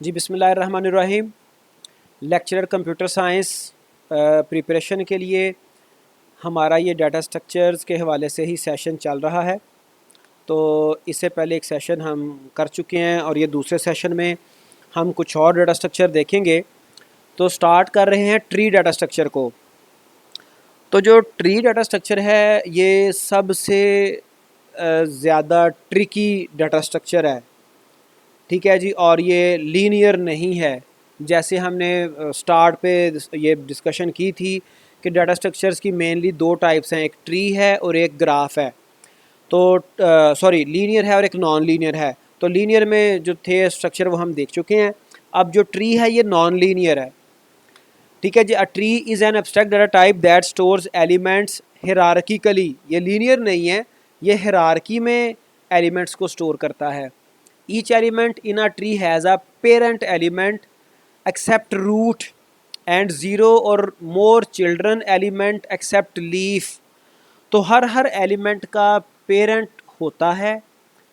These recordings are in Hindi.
जी बिस्मिल्लाहिर्रहमानिर्रहीम। लेक्चरर कंप्यूटर साइंस प्रिपरेशन के लिए हमारा ये डाटा स्ट्रक्चर्स के हवाले से ही सेशन चल रहा है। तो इससे पहले एक सेशन हम कर चुके हैं और ये दूसरे सेशन में हम कुछ और डाटा स्ट्रक्चर देखेंगे। तो स्टार्ट कर रहे हैं ट्री डाटा स्ट्रक्चर को। तो जो ट्री डाटा स्ट्रक्चर है ये सबसे ज़्यादा ट्रिकी डाटा स्ट्रक्चर है, ठीक है जी। और ये लीनियर नहीं है। जैसे हमने स्टार्ट पे ये डिस्कशन की थी कि डाटा स्ट्रक्चर्स की मेनली दो टाइप्स हैं, एक ट्री है और एक ग्राफ है। तो सॉरी, लीनियर है और एक नॉन लीनियर है। तो लीनियर में जो थे स्ट्रक्चर वो हम देख चुके हैं। अब जो ट्री है ये नॉन लीनियर है, ठीक है जी। A tree is an abstract data type that stores elements hierarchically. ये लीनियर नहीं है, ये हिरार्की में एलिमेंट्स को स्टोर करता है। Each element in a tree has a parent element except root and zero और more children element except leaf. तो हर एलिमेंट का पेरेंट होता है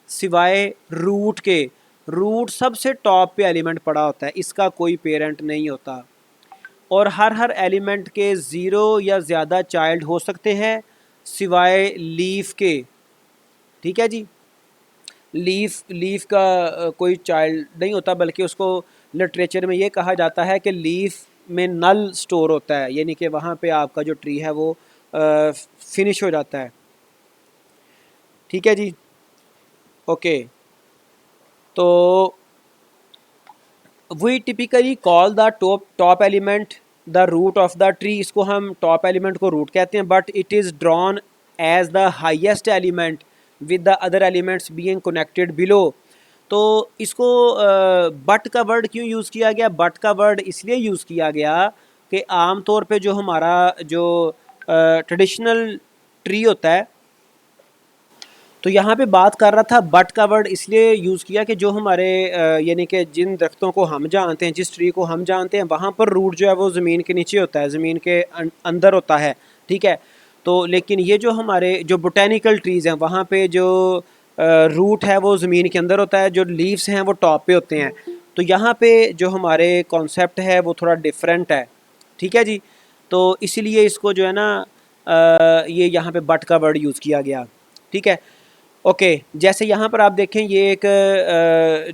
सिवाय रूट के। रूट सबसे टॉप पे एलिमेंट पड़ा होता है, इसका कोई पेरेंट नहीं होता। और हर एलिमेंट के ज़ीरो या ज़्यादा चाइल्ड हो सकते हैं सिवाय लीफ के, ठीक है जी। लीफ का कोई चाइल्ड नहीं होता, बल्कि उसको लिटरेचर में ये कहा जाता है कि लीफ में नल स्टोर होता है, यानी कि वहाँ पे आपका जो ट्री है वो फिनिश हो जाता है, ठीक है जी। ओके, तो we typically call the top element the root of the tree. इसको हम टॉप एलिमेंट को रूट कहते हैं, but it is drawn as the highest element with the other elements being connected below. तो इसको बट का वर्ड क्यों यूज़ किया गया? बट का वर्ड इसलिए यूज़ किया गया कि आम तौर पे जो हमारा जो ट्रेडिशनल ट्री होता है, तो यहाँ पे बात कर रहा था बट का वर्ड इसलिए यूज़ किया कि जो हमारे यानी कि जिन दरख्तों को हम जानते हैं, जिस ट्री को हम जानते हैं, वहाँ पर रूट जो है वो ज़मीन के नीचे होता है, ज़मीन के अंदर होता है, ठीक है। तो लेकिन ये जो हमारे जो बोटेनिकल ट्रीज़ हैं वहाँ पे जो रूट है वो ज़मीन के अंदर होता है, जो लीव्स हैं वो टॉप पे होते हैं। तो यहाँ पे जो हमारे कॉन्सेप्ट है वो थोड़ा डिफरेंट है, ठीक है जी। तो इसीलिए इसको जो है ना ये यहाँ पे बट का वर्ड यूज़ किया गया, ठीक है। ओके, जैसे यहाँ पर आप देखें ये एक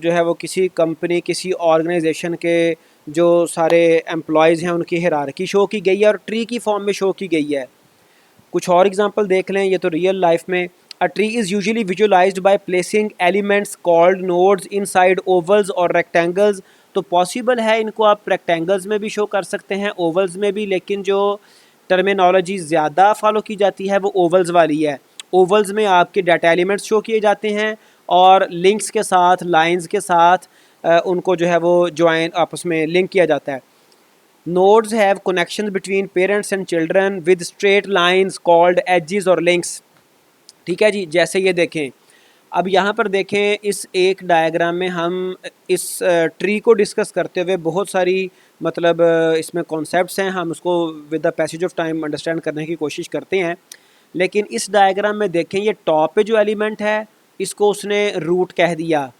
जो है वो किसी कंपनी, किसी ऑर्गेनाइजेशन के जो सारे एम्प्लॉयज़ हैं उनकी हिरार्की शो की गई है और ट्री की फॉर्म में शो की गई है। कुछ और एग्जांपल देख लें, ये तो रियल लाइफ में। अ tree is usually visualised by placing elements called nodes inside vowels और रेक्टेंगल्स। तो पॉसिबल है इनको आप रेक्टेंगल्स में भी शो कर सकते हैं, ओवल्स में भी, लेकिन जो टर्मिनोलॉजी ज़्यादा फॉलो की जाती है वो ओवल्स वाली है। ओवल्स में आपके डाटा एलिमेंट्स शो किए जाते हैं और लिंक्स के साथ, लाइंस के साथ उनको जो है वो ज्वाइन आपस में लिंक किया जाता है। Nodes have connections between parents and children with straight lines called edges और links, ठीक है जी। जैसे ये देखें, अब यहाँ पर देखें इस एक डायग्राम में हम इस ट्री को डिस्कस करते हुए बहुत सारी मतलब इसमें कॉन्सेप्ट्स हैं, हम उसको with the passage of time understand करने की कोशिश करते हैं। लेकिन इस डायग्राम में देखें, ये टॉप पे जो एलिमेंट है इसको उसने रूट कह दिया,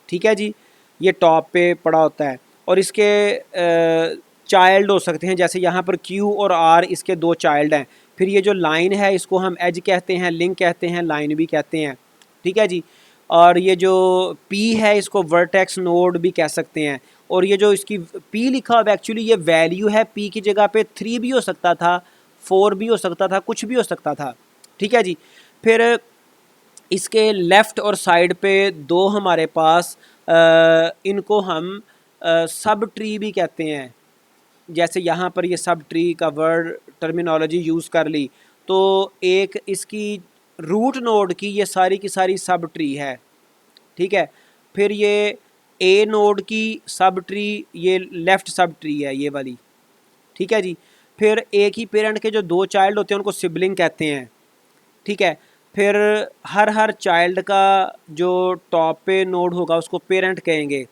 ठीक है जी। ये टॉप पे पड़ा होता है और इसके चाइल्ड हो सकते हैं, जैसे यहाँ पर Q और R इसके दो चाइल्ड हैं। फिर ये जो लाइन है इसको हम एज कहते हैं, लिंक कहते हैं, लाइन भी कहते हैं, ठीक है जी। और ये जो P है इसको वर्टेक्स नोड भी कह सकते हैं। और ये जो इसकी P लिखा हुआ एक्चुअली ये वैल्यू है, P की जगह पे 3 भी हो सकता था, 4 भी हो सकता था, कुछ भी हो सकता था, ठीक है जी। फिर इसके लेफ़्ट और साइड पे दो हमारे पास इनको हम सब ट्री भी कहते हैं। जैसे यहाँ पर ये सब ट्री का वर्ड टर्मिनोलॉजी यूज़ कर ली, तो एक इसकी रूट नोड की ये सारी की सारी सब ट्री है, ठीक है। फिर ये ए नोड की सब ट्री, ये लेफ़्ट सब ट्री है ये वाली, ठीक है जी। फिर एक ही पेरेंट के जो दो चाइल्ड होते हैं उनको सिबलिंग कहते हैं, ठीक है। फिर हर चाइल्ड का जो टॉप पे नोड होगा उसको पेरेंट कहेंगे।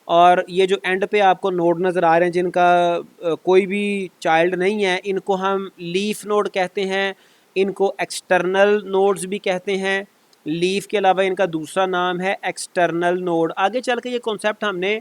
और ये जो एंड पे आपको नोड नज़र आ रहे हैं जिनका कोई भी चाइल्ड नहीं है, इनको हम लीफ नोड कहते हैं, इनको एक्सटर्नल नोड्स भी कहते हैं। लीफ के अलावा इनका दूसरा नाम है एक्सटर्नल नोड। आगे चल के ये कॉन्सेप्ट हमने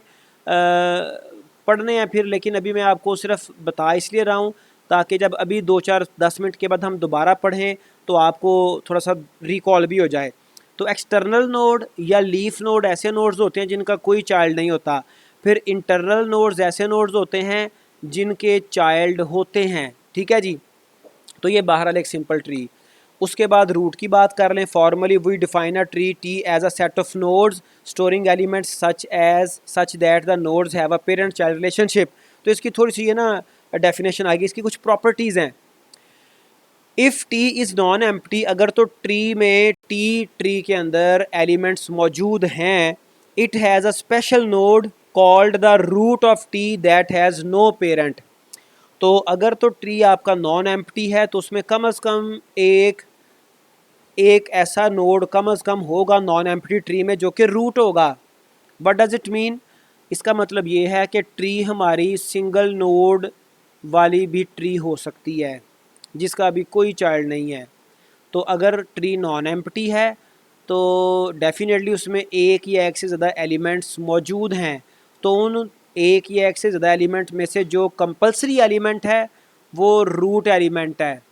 पढ़ने हैं फिर, लेकिन अभी मैं आपको सिर्फ बता इसलिए रहा हूँ ताकि जब अभी 2-4-10 मिनट के बाद हम दोबारा पढ़ें तो आपको थोड़ा सा रिकॉल भी हो जाए। तो एक्सटर्नल नोड या लीफ नोड ऐसे नोड्स होते हैं जिनका कोई चाइल्ड नहीं होता। फिर इंटरनल नोड्स ऐसे नोड्स होते हैं जिनके चाइल्ड होते हैं। ठीक है जी, तो ये बहरहाल एक सिंपल ट्री। उसके बाद रूट की बात कर लें। Formally we define a tree T as a set of nodes storing elements such that the nodes have a parent child relationship. तो इसकी थोड़ी सी ये ना डेफिनेशन आएगी, इसकी कुछ प्रॉपर्टीज़ हैं। If T is non empty, अगर तो ट्री में ट्री के अंदर एलिमेंट्स मौजूद हैं, it has a special node called the root of T that has no parent. तो अगर तो ट्री आपका नॉन एम्प्टी है तो उसमें कम अज़ कम एक ऐसा नोड कम अज़ कम होगा नॉन एम्प्टी ट्री में जो कि रूट होगा। What does it mean? इसका मतलब ये है कि ट्री हमारी सिंगल नोड वाली भी ट्री हो सकती है जिसका अभी कोई चाइल्ड नहीं है। तो अगर ट्री नॉन एम्प्टी है तो डेफिनेटली उसमें एक या एक से ज़्यादा एलिमेंट्स मौजूद हैं। तो उन एक या एक से ज़्यादा एलिमेंट में से जो कंपलसरी एलिमेंट है वो रूट एलिमेंट है।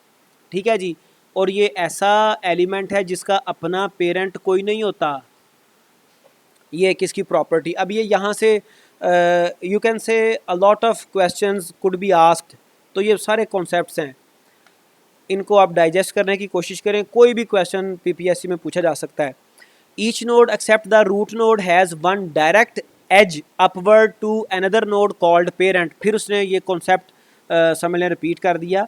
ठीक है जी, और ये ऐसा एलिमेंट है जिसका अपना पेरेंट कोई नहीं होता। ये किसकी प्रॉपर्टी? अब ये यहाँ से you can say a lot of questions could be asked. तो ये सारे कॉन्सेप्ट्स हैं, इनको आप डाइजेस्ट करने की कोशिश करें। कोई भी क्वेश्चन पीपीएससी में पूछा जा सकता है। Each node except the root node has one direct edge upward to another node called parent. फिर उसने ये कॉन्सेप्ट समझ लें रिपीट कर दिया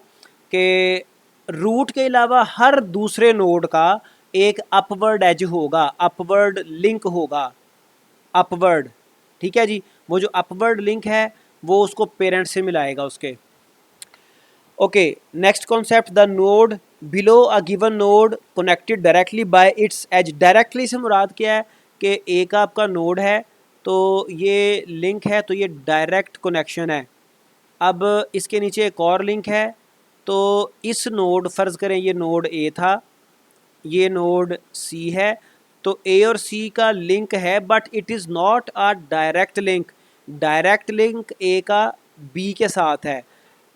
कि रूट के अलावा हर दूसरे नोड का एक अपवर्ड एज होगा, अपवर्ड लिंक होगा, अपवर्ड। ठीक है जी, वो जो अपवर्ड लिंक है वो उसको पेरेंट से मिलाएगा उसके। Okay, next concept, the node below a given node connected directly by its edge. Directly से मुराद क्या है कि एक आपका नोड है तो ये लिंक है, तो ये डायरेक्ट कनेक्शन है। अब इसके नीचे एक और लिंक है, तो इस नोड, फ़र्ज़ करें ये नोड ए था, ये नोड सी है, तो ए और सी का लिंक है but it is not a direct link. Direct link A का बी के साथ है।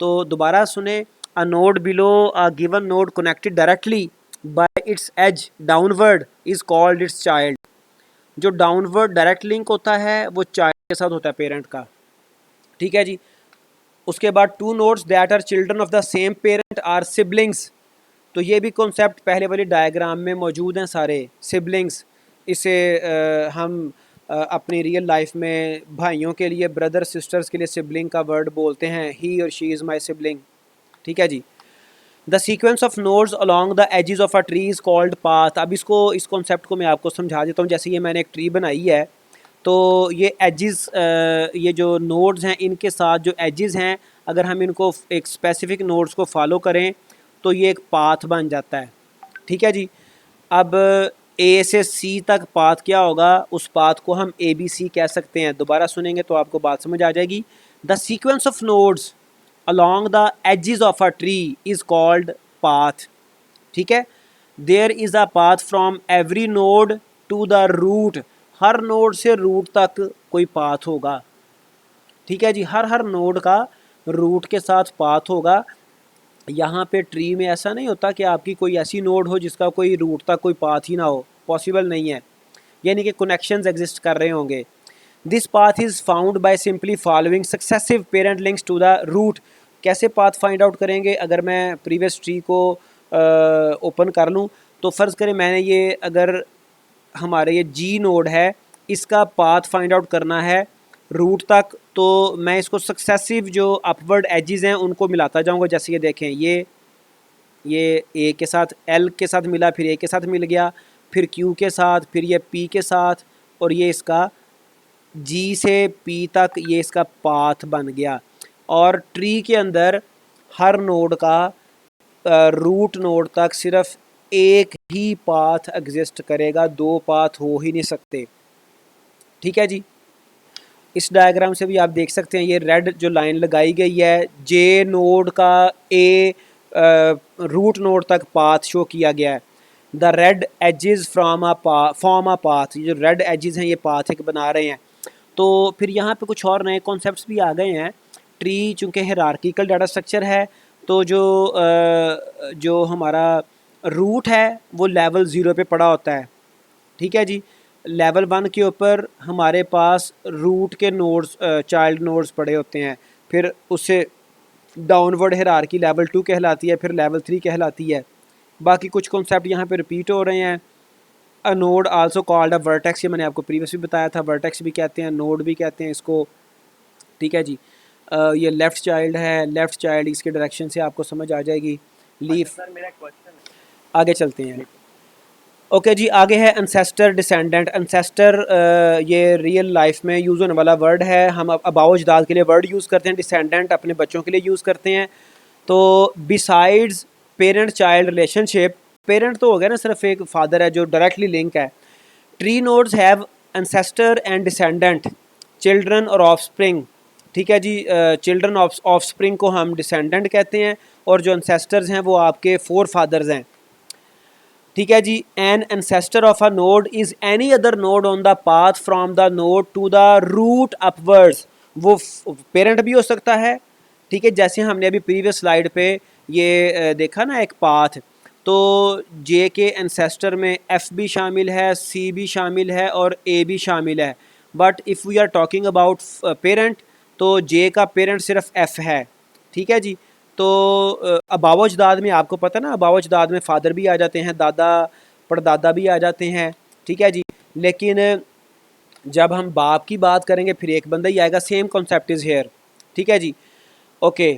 तो दोबारा सुने, a node below a given node connected directly by its edge downward is called its child. जो डाउनवर्ड डायरेक्ट लिंक होता है वो चाइल्ड के साथ होता है, पेरेंट का। ठीक है जी, उसके बाद two nodes that are children of the same parent are siblings. तो ये भी कॉन्सेप्ट पहले वाली डायग्राम में मौजूद हैं सारे। सिबलिंग्स, इसे हम अपनी रियल लाइफ में भाइयों के लिए, ब्रदर सिस्टर्स के लिए सिबलिंग का वर्ड बोलते हैं, ही और शी इज़ माई सिबलिंग। ठीक है जी। The sequence of nodes along the edges of a tree is called path. अब इस कॉन्सेप्ट को मैं आपको समझा देता हूँ। जैसे ये मैंने एक ट्री बनाई है, तो ये एजिज़, ये जो नोड्स हैं इनके साथ जो एजिज़ हैं, अगर हम इनको एक स्पेसिफिक नोड्स को फॉलो करें तो ये एक पाथ बन जाता है। ठीक है जी। अब ए से सी तक पाथ क्या होगा, उस पाथ को हम ए बी सी कह सकते हैं। दोबारा सुनेंगे तो आपको बात समझ आ जाएगी। The sequence of nodes along the edges of a tree is called path। ठीक है, there is a path from every node to the root। Her node से रूट तक कोई पाथ होगा। ठीक है जी, हर नोड का रूट के साथ पाथ होगा। यहाँ पे ट्री में ऐसा नहीं होता कि आपकी कोई ऐसी नोड हो जिसका कोई रूट तक कोई पाथ ही ना हो, पॉसिबल नहीं है। यानी कि कनेक्शंस एग्जिस्ट कर रहे होंगे। This path is found by simply following successive parent links to the root. कैसे पाथ फाइंड आउट करेंगे? अगर मैं प्रीवियस ट्री को ओपन कर लूँ तो फ़र्ज़ करें मैंने ये, अगर हमारे ये जी नोड है, इसका पाथ फाइंड आउट करना है रूट तक, तो मैं इसको सक्सेसिव जो अपवर्ड एजिज़ हैं उनको मिलाता जाऊँगा। जैसे ये देखें, ये ए के साथ, एल के साथ मिला, फिर ए के साथ मिल गया, फिर क्यू के साथ, फिर ये पी के साथ, और ये इसका जी से पी तक ये इसका पाथ बन गया। और ट्री के अंदर हर नोड का रूट नोड तक सिर्फ एक ही पाथ एग्जिस्ट करेगा, दो पाथ हो ही नहीं सकते। ठीक है जी। इस डायग्राम से भी आप देख सकते हैं, ये रेड जो लाइन लगाई गई है, जे नोड का ए रूट नोड तक पाथ शो किया गया है। The red edges from a form a path. ये जो रेड एजेस हैं ये पाथ एक बना रहे हैं। तो फिर यहाँ पे कुछ और नए कॉन्सेप्ट्स भी आ गए हैं। ट्री चूँकि हायरार्किकल डाटा स्ट्रक्चर है, तो जो हमारा रूट है वो लेवल 0 पे पड़ा होता है। ठीक है जी, लेवल 1 के ऊपर हमारे पास रूट के नोड्स, चाइल्ड नोड्स पड़े होते हैं, फिर उससे डाउनवर्ड हायरार्की लेवल 2 कहलाती है, फिर लेवल 3 कहलाती है। बाकी कुछ कॉन्सेप्ट यहाँ पे रिपीट हो रहे हैं। A node also called a vertex, ये मैंने आपको प्रीवियस भी बताया था, वर्टेक्स भी कहते हैं, नोड भी कहते हैं इसको। ठीक है जी, ये लेफ़्ट चाइल्ड है, लेफ़्ट चाइल्ड इसके डायरेक्शन से आपको समझ आ जाएगी। लीफ, सर मेरा क्वेश्चन है। आगे चलते हैं। ओके जी, आगे है एंसेस्टर डिसेंडेंट। एंसेस्टर ये रियल लाइफ में यूज़ होने वाला वर्ड है। हम अबाव अजदाद के लिए वर्ड यूज़ करते हैं, डिसेंडेंट अपने बच्चों के लिए यूज़ करते हैं। तो besides parent child relationship, parent तो हो गया ना, सिर्फ एक फादर है जो डायरेक्टली लिंक है। Tree nodes have ancestor and descendant, children और ऑफस्प्रिंग। ठीक है जी, चिल्ड्रन ऑफस्प्रिंग को हम डिसेंडेंट कहते हैं, और जो एंसेस्टर्स हैं वो आपके फोर फादर्स हैं। ठीक है जी, an ancestor of a node is any other node on the path from the node to the root upwards. वो पेरेंट भी हो सकता है। ठीक है, जैसे हमने अभी प्रीवियस स्लाइड पे ये देखा ना एक पाथ, तो जे के एंसेस्टर में एफ भी शामिल है, सी भी शामिल है और ए भी शामिल है। But if we are talking about parent, तो जे का पेरेंट सिर्फ एफ है। ठीक है जी, तो अबाव अजदाद में आपको पता है ना, अबाव अजदाद में फ़ादर भी आ जाते हैं, दादा परदादा भी आ जाते हैं। ठीक है जी, लेकिन जब हम बाप की बात करेंगे फिर एक बंदा ही आएगा। Same concept is here. ठीक है जी, ओके।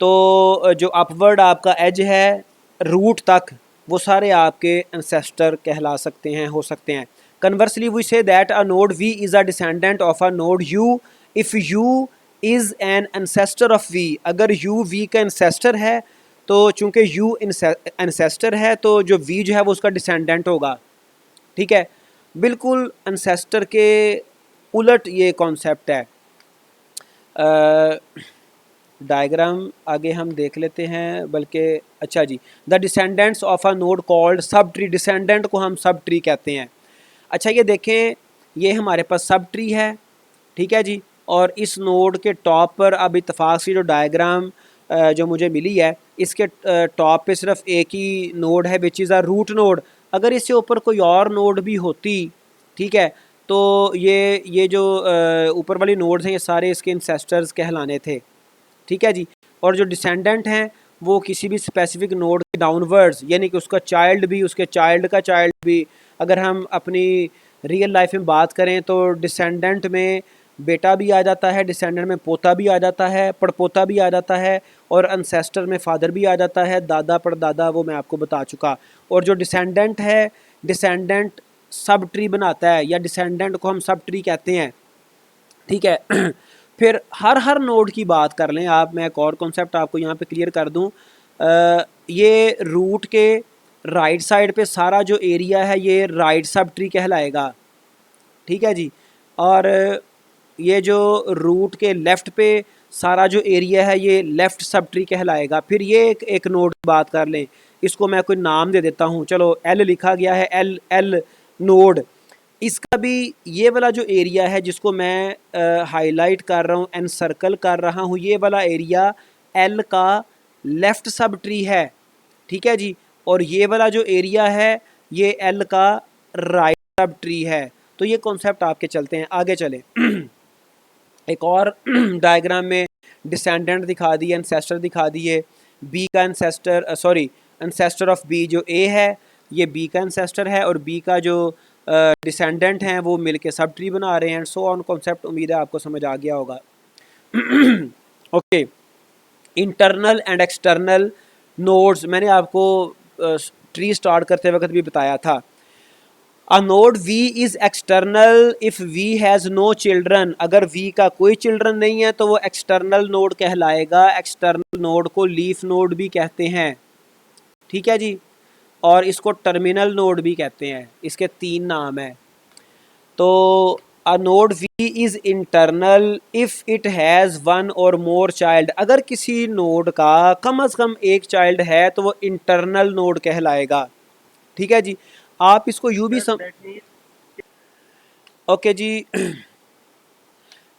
तो जो अपवर्ड आपका एज है रूट तक, वो सारे आपके एंसेस्टर कहला सकते हैं, हो सकते हैं। Conversely we say that a node V is a descendant of a node U if U is an ancestor of V. अगर यू वी का एंसेस्टर है, तो चूंकि यू एंसेस्टर है तो जो वी जो है वो उसका डिसेंडेंट होगा। ठीक है, बिल्कुल एंसेस्टर के उलट ये कॉन्सेप्ट है। डायग्राम आगे हम देख लेते हैं, बल्कि अच्छा जी, the descendants of a node called subtree. Descendant को हम सब ट्री कहते हैं। अच्छा ये देखें, ये हमारे पास सब ट्री है। ठीक है जी, और इस नोड के टॉप पर अब इत्तेफाक से जो डायग्राम जो मुझे मिली है, इसके टॉप पे सिर्फ एक ही नोड है which is a root node. अगर इससे ऊपर कोई और नोड भी होती, ठीक है, तो ये जो ऊपर वाली नोड्स हैं ये सारे इसके इंसेस्टर्स कहलाने थे। ठीक है जी, और जो डिसेंडेंट हैं वो किसी भी स्पेसिफिक नोड के डाउनवर्ड्स, यानी कि उसका चाइल्ड भी, उसके चाइल्ड का चाइल्ड भी। अगर हम अपनी रियल लाइफ में बात करें तो डिसेंडेंट में बेटा भी आ जाता है, डिसेंडेंट में पोता भी आ जाता है, पड़पोता भी आ जाता है, और अनसेस्टर में फादर भी आ जाता है, दादा परदादा वो मैं आपको बता चुका। और जो डिसेंडेंट है, डिसेंडेंट सब ट्री बनाता है, या डिसेंडेंट को हम सब ट्री कहते हैं। ठीक है, फिर हर नोड की बात कर लें आप, मैं एक और कॉन्सेप्ट आपको यहाँ पे क्लियर कर दूँ। ये रूट के राइट साइड पे सारा जो एरिया है ये राइट सब ट्री कहलाएगा। ठीक है जी, और ये जो रूट के लेफ़्ट पे सारा जो एरिया है ये लेफ़्ट सब ट्री कहलाएगा। फिर ये एक नोड की बात कर लें, इसको मैं कोई नाम दे देता हूँ, चलो एल लिखा गया है, एल एल नोड। इसका भी ये वाला जो एरिया है जिसको मैं हाईलाइट कर रहा हूँ, एन सर्कल कर रहा हूँ, ये वाला एरिया एल का लेफ़्ट सब ट्री है। ठीक है जी, और ये वाला जो एरिया है ये एल का राइट सब ट्री है। तो ये कॉन्सेप्ट आपके चलते हैं, आगे चलें। एक और डायग्राम में डिसेंडेंट दिखा दिए, एंसेस्टर दिखा दिए। बी का ancestor, sorry, ancestor of B जो ए है ये बी का एंसेस्टर है, और बी का जो डिसेंडेंट हैं वो मिलके सब ट्री बना रहे हैं। सो ऑन कॉन्सेप्ट उम्मीद है आपको समझ आ गया होगा। Okay, internal and external nodes मैंने आपको ट्री स्टार्ट करते वक्त भी बताया था। A node V is external if V has no children. अगर V का कोई चिल्ड्रन नहीं है तो वो एक्सटर्नल नोड कहलाएगा। एक्सटर्नल नोड को लीफ नोड भी कहते हैं। ठीक है जी, और इसको टर्मिनल नोड भी कहते हैं, इसके तीन नाम हैं। तो अ node V is internal if it has one और मोर चाइल्ड। अगर किसी नोड का कम अज़ कम एक चाइल्ड है तो वो इंटरनल नोड कहलाएगा। ठीक है जी, आप इसको यूँ भी सर दैट मीन्स ओके जी,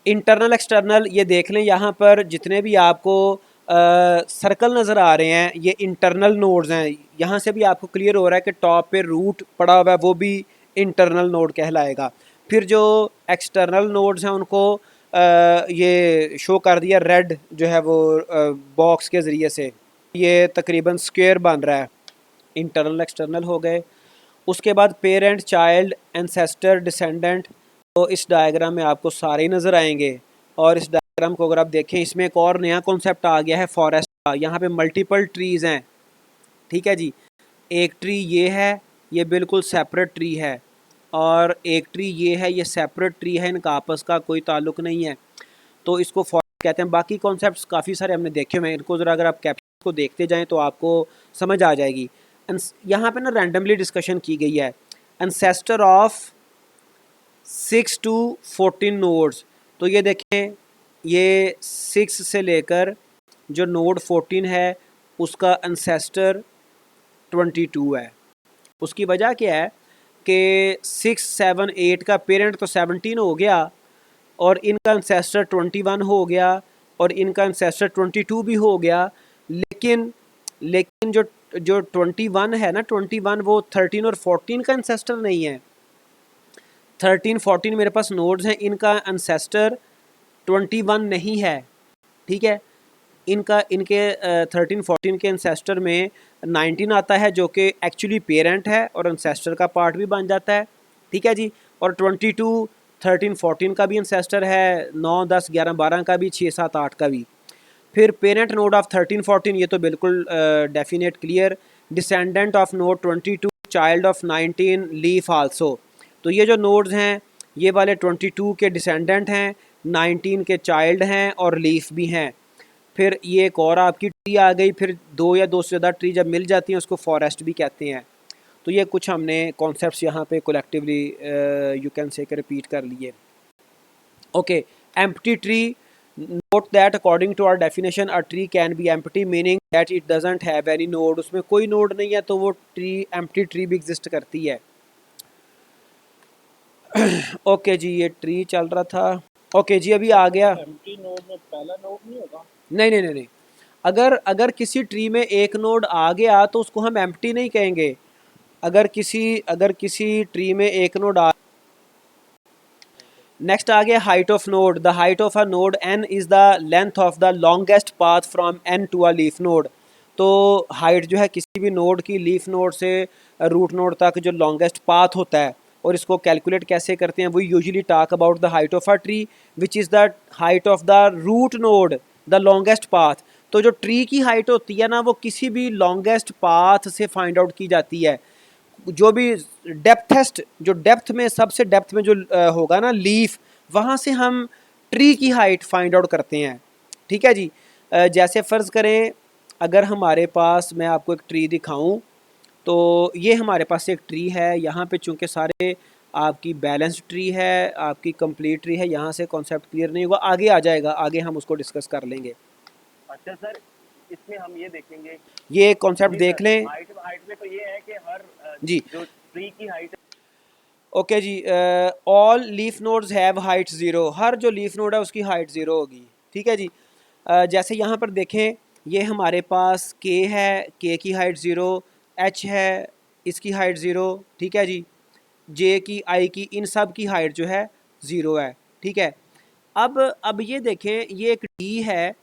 इंटरनल एक्सटर्नल ये देख लें, यहाँ पर जितने भी आपको सर्कल नज़र आ रहे हैं ये इंटरनल नोड्स हैं। यहाँ से भी आपको क्लियर हो रहा है कि टॉप पे रूट पड़ा हुआ है, वो भी इंटरनल नोड कहलाएगा। फिर जो एक्सटर्नल नोड्स हैं उनको ये शो कर दिया रेड जो है वो बॉक्स के ज़रिए से, ये तकरीबन स्क्वायर बन रहा है। इंटरनल एक्सटर्नल हो गए। उसके बाद पेरेंट, चाइल्ड, एंसेस्टर, डिसेंडेंट, तो इस डायग्राम में आपको सारे ही नज़र आएंगे। और इस डायग्राम को अगर आप देखें, इसमें एक और नया कॉन्सेप्ट आ गया है फॉरेस्ट का। यहाँ पे मल्टीपल ट्रीज़ हैं, ठीक है जी। एक ट्री ये है, ये बिल्कुल सेपरेट ट्री है, और एक ट्री ये है, ये सेपरेट ट्री है, इनका आपस का कोई ताल्लुक नहीं है, तो इसको फॉरेस्ट कहते हैं। बाकी कॉन्सेप्ट्स काफ़ी सारे हमने देखे हुए हैं, इनको ज़रा अगर आप कैप्शन को देखते जाएँ तो आपको समझ आ जाएगी। यहाँ पे ना रैंडमली डिस्कशन की गई है, एंसेस्टर ऑफ 6 to 14 नोड्स। तो ये देखें, ये 6 से लेकर जो नोड 14 है उसका एंसेस्टर 22 है। उसकी वजह क्या है कि 6, 7, 8 का पेरेंट तो 17 हो गया, और इनका एंसेस्टर 21 हो गया, और इनका एंसेस्टर 22 भी हो गया। लेकिन लेकिन जो जो 21 है ना, 21 वो 13 और 14 का एंसेस्टर नहीं है। 13, 14 मेरे पास नोड्स हैं, इनका एंसेस्टर 21 नहीं है, ठीक है। इनके 13, 14 के एंसेस्टर में 19 आता है जो कि एक्चुअली पेरेंट है और एंसेस्टर का पार्ट भी बन जाता है, ठीक है जी। और 22 13, 14 का भी एंसेस्टर है, 9, 10, 11, 12 का भी, 6, 7, 8 का भी। फिर पेरेंट नोड ऑफ 13, 14 ये तो बिल्कुल definite clear. Descendant of node 22, child of 19, leaf also. तो ये जो नोड्स हैं ये वाले 22 के डिसेंडेंट हैं, 19 के चाइल्ड हैं, और लीफ भी हैं। फिर ये एक और आपकी ट्री आ गई। फिर दो या दो से ज़्यादा ट्री जब मिल जाती हैं उसको फॉरेस्ट भी कहते हैं। तो ये कुछ हमने कॉन्सेप्ट्स यहाँ पे collectively you can say repeat कर लिए। Okay, empty tree, note that according to our definition a tree can be empty, meaning that it doesn't have any node। उसमें कोई नोड नहीं है तो वो ट्री एम्प्टी ट्री भी एग्जिस्ट करती है। ओके जी, ये ट्री चल रहा था। ओके जी, अभी आ गया। एम्प्टी नोड में पहला नोड नहीं होगा? नहीं नहीं नहीं नहीं, अगर अगर किसी ट्री में एक नोड आ गया तो उसको हम एम्प्टी नहीं कहेंगे। अगर किसी ट्री में एक नोड आ, नेक्स्ट आ गया height of node. The height of a node n is the length of the longest path from n to a leaf node. तो हाइट जो है किसी भी नोड की लीफ नोड से रूट नोड तक जो लॉन्गेस्ट पाथ होता है, और इसको कैलकुलेट कैसे करते हैं, वो usually talk about the height of a tree which is the height of the root node the longest path. तो जो ट्री की हाइट होती है ना वो किसी भी लॉन्गेस्ट पाथ से फाइंड आउट की जाती है। जो भी डेप्थेस्ट, जो डेप्थ में सबसे डेप्थ में जो होगा ना लीफ, वहाँ से हम ट्री की हाइट फाइंड आउट करते हैं, ठीक है जी। जैसे फ़र्ज़ करें अगर हमारे पास, मैं आपको एक ट्री दिखाऊं, तो ये हमारे पास एक ट्री है। यहाँ पे चूँकि सारे आपकी बैलेंस्ड ट्री है, आपकी कंप्लीट ट्री है, यहाँ से कॉन्सेप्ट क्लियर नहीं होगा, आगे आ जाएगा, आगे हम उसको डिस्कस कर लेंगे। अच्छा सर, इसमें हम ये देखेंगे, ये कॉन्सेप्ट देख लें हाइट में तो ये है कि हर जी। जो ट्री की हाइट। ओके जी, all leaf nodes have height zero. हर जो लीफ नोड है उसकी हाइट ज़ीरो होगी, ठीक है जी। जैसे यहाँ पर देखें, ये हमारे पास के है, के की हाइट ज़ीरो, एच है, इसकी हाइट ज़ीरो, ठीक है जी। जे की, आई की, इन सब की हाइट जो है ज़ीरो है, ठीक है। अब ये देखें, ये एक डी है,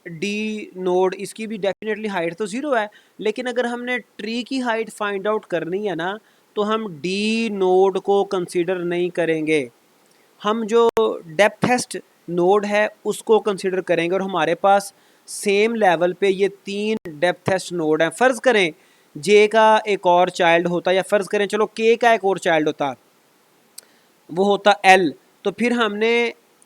डी नोड, इसकी भी डेफिनेटली हाइट तो ज़ीरो है, लेकिन अगर हमने ट्री की हाइट फाइंड आउट करनी है ना तो हम डी नोड को कंसीडर नहीं करेंगे, हम जो डेप्थेस्ट नोड है उसको कंसीडर करेंगे। और हमारे पास सेम लेवल पे ये 3 डेप्थेस्ट नोड हैं। फ़र्ज़ करें जे का एक और चाइल्ड होता, या फ़र्ज़ करें चलो के का एक और चाइल्ड होता, वो होता एल, तो फिर हमने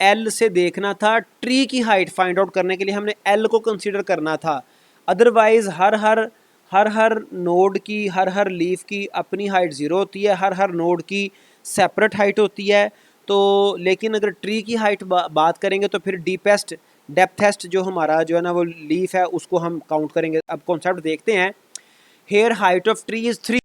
एल से देखना था, ट्री की हाइट फाइंड आउट करने के लिए हमने एल को कंसीडर करना था। अदरवाइज़ हर नोड की, हर लीफ की अपनी हाइट ज़ीरो होती है, हर नोड की सेपरेट हाइट होती है। तो लेकिन अगर ट्री की हाइट बात करेंगे तो फिर डीपेस्ट डेप्थेस्ट जो हमारा जो है ना वो लीफ है उसको हम काउंट करेंगे। अब कॉन्सेप्ट देखते हैं। Here height of tree is 3,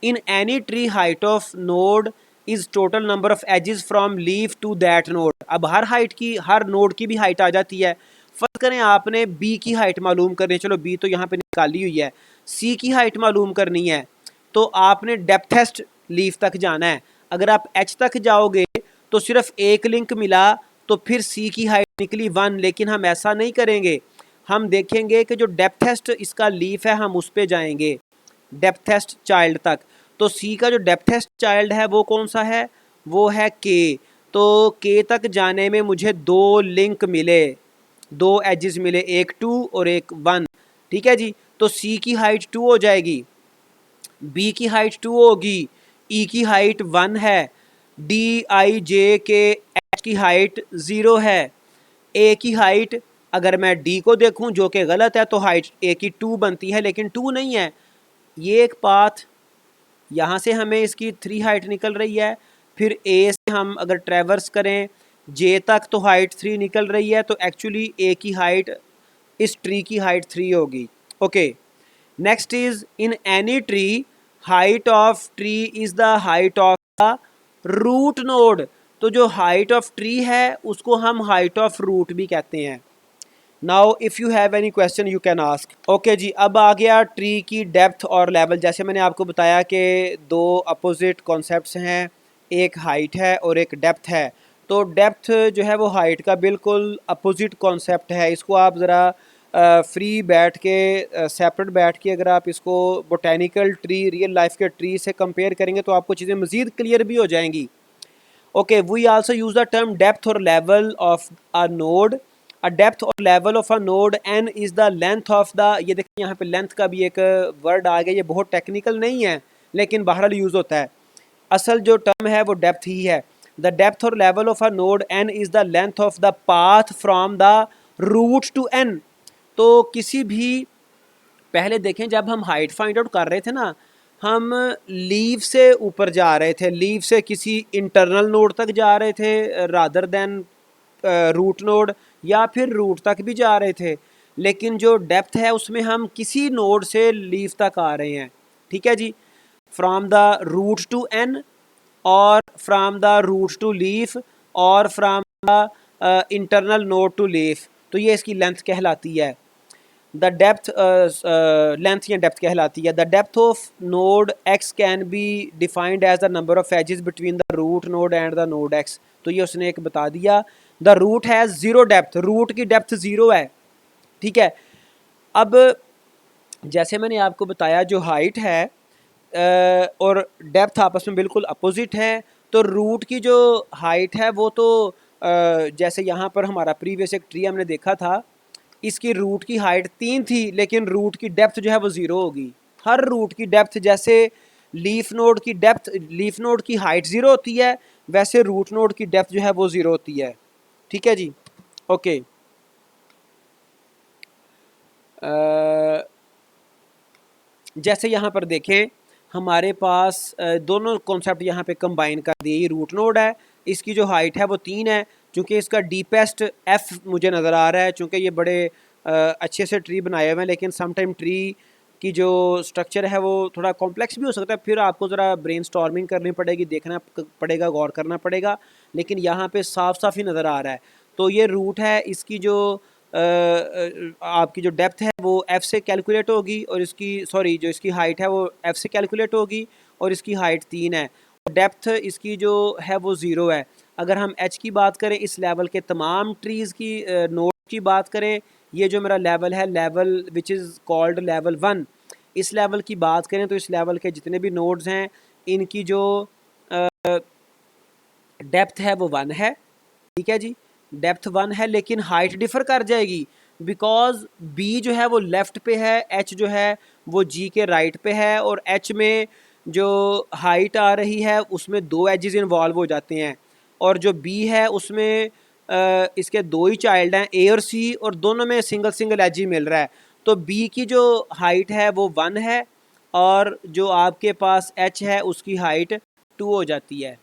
in any tree height of node is total number of edges from leaf to that node. अब हर नोड की भी हाइट आ जाती है। फर्स्ट करें आपने बी की हाइट मालूम करनी है, चलो बी तो यहाँ पे निकाली हुई है। सी की हाइट मालूम करनी है तो आपने डेप्थेस्ट लीफ तक जाना है। अगर आप एच तक जाओगे तो सिर्फ एक लिंक मिला तो फिर सी की हाइट निकली 1, लेकिन हम ऐसा नहीं करेंगे। हम देखेंगे कि जो डेप्थेस्ट इसका लीफ है हम उस पर जाएंगे डेप्थेस्ट चाइल्ड तक। तो सी का जो डेप्थेस्ट चाइल्ड है वो कौन सा है, वो है के। तो के तक जाने में मुझे 2 लिंक मिले, 2 एजेस मिले, एक 2 और एक 1। ठीक है जी, तो सी की हाइट 2 हो जाएगी, बी की हाइट 2 होगी, ई की हाइट 1 है, डी आई जे के एच की हाइट 0 है, ए की हाइट अगर मैं डी को देखूं जो कि गलत है तो हाइट ए की 2 बनती है, लेकिन 2 नहीं है। ये एक पाथ यहाँ से हमें इसकी 3 हाइट निकल रही है, फिर ए से हम अगर ट्रेवर्स करें जे तक तो हाइट 3 निकल रही है, तो एक्चुअली ए की हाइट इस ट्री की हाइट 3 होगी। Okay, next is in any tree height of tree is the height of the root node. तो जो हाइट ऑफ ट्री है उसको हम हाइट ऑफ रूट भी कहते हैं। Now if you have any question you can ask. Okay जी, अब आ गया ट्री की डेप्थ और लेवल। जैसे मैंने आपको बताया कि 2 अपोजिट कॉन्सेप्ट्स हैं, एक हाइट है और एक डेप्थ है। तो डेप्थ जो है वो हाइट का बिल्कुल अपोजिट कॉन्सेप्ट है। इसको आप ज़रा फ्री बैठ के सेपरेट बैठ के अगर आप इसको बोटेनिकल ट्री रियल लाइफ के ट्री से कंपेयर करेंगे तो आपको चीज़ें मज़ीद क्लियर भी हो जाएंगी। Okay, we also use the term depth और level of a node. A depth और level of a node N is the length of the, ये देखिए यहाँ पे लेंथ का भी एक वर्ड आ गया। ये बहुत टेक्निकल नहीं है लेकिन बहरहाल यूज़ होता है। असल जो टर्म है वो डेप्थ ही है। द डेप्थ और level of a node N is the length of the path from the root to N. तो किसी भी, पहले देखें जब हम हाइट फाइंड आउट कर रहे थे ना, हम लीव से ऊपर जा रहे थे, लीव से किसी इंटरनल नोड तक जा रहे थे रादर देन रूट नोड, या फिर रूट तक भी जा रहे थे। लेकिन जो डेप्थ है उसमें हम किसी नोड से लीव तक आ रहे हैं। ठीक है जी, from the root to n or from the root to leaf or from the internal node to leaf. तो ये इसकी लेंथ कहलाती है। द डेप्थ लेंथ या डेप्थ कहलाती है। The depth of node x can be defined as the number of edges between the root node and the node x. तो ये उसने एक बता दिया। The root has 0 depth, root की डेप्थ 0 है। ठीक है, अब जैसे मैंने आपको बताया जो हाइट है और डेप्थ आपस में बिल्कुल अपोजिट है। तो रूट की जो हाइट है वो तो जैसे यहाँ पर हमारा प्रीवियस एक ट्री हमने देखा था, इसकी रूट की हाइट 3 थी लेकिन रूट की डेप्थ जो है वो 0 होगी। हर रूट की डेप्थ, जैसे लीफ नोड की डेप्थ, लीफ नोड की हाइट 0 होती है, वैसे रूट नोड की डेप्थ जो है वो 0 होती है। ठीक है जी, ओके। जैसे यहाँ पर देखें हमारे पास दोनों कॉन्सेप्ट यहाँ पे कंबाइन कर दिए। ये रूट नोड है, इसकी जो हाइट है वो 3 है, चूँकि इसका डीपेस्ट एफ मुझे नज़र आ रहा है, चूँकि ये बड़े अच्छे से ट्री बनाए हुए हैं। लेकिन समटाइम ट्री की जो स्ट्रक्चर है वो थोड़ा कॉम्प्लेक्स भी हो सकता है, फिर आपको ज़रा ब्रेनस्टॉर्मिंग करनी पड़ेगी, देखना पड़ेगा, गौर करना पड़ेगा। लेकिन यहाँ पे साफ साफ ही नज़र आ रहा है। तो ये रूट है, इसकी जो आपकी जो डेप्थ है वो एफ़ से कैलकुलेट होगी और इसकी सॉरी जो इसकी हाइट है वो एफ़ से कैलकुलेट होगी और इसकी हाइट 3 है। डेप्थ इसकी जो है वो 0 है। अगर हम एच की बात करें, इस लेवल के तमाम ट्रीज़ की नोड की बात करें, ये जो मेरा लेवल है, level which is called level 1, इस लेवल की बात करें तो इस लेवल के जितने भी नोड्स हैं इनकी जो डेप्थ है वो 1 है। ठीक है जी, डेप्थ 1 है लेकिन हाइट डिफ़र कर जाएगी, बिकॉज बी जो है वो लेफ़्ट पे है, एच जो है वो जी के राइट पे है, और एच में जो हाइट आ रही है उसमें 2 एजेस इन्वॉल्व हो जाते हैं, और जो बी है उसमें इसके 2 ही चाइल्ड हैं, ए और सी, और दोनों में सिंगल सिंगल एज ही मिल रहा है। तो बी की जो हाइट है वो 1 है और जो आपके पास एच है उसकी हाइट 2 हो जाती है।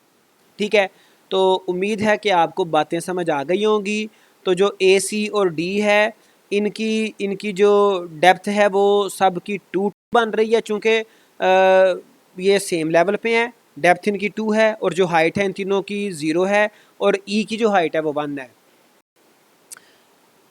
ठीक है, तो उम्मीद है कि आपको बातें समझ आ गई होंगी। तो जो ए सी और डी है इनकी इनकी जो डेप्थ है वो सब की 2 बन रही है, चूँकि ये सेम लेवल पे हैं। डेप्थ इनकी 2 है और जो हाइट है इन तीनों की 0 है और ई की जो हाइट है वो 1 है।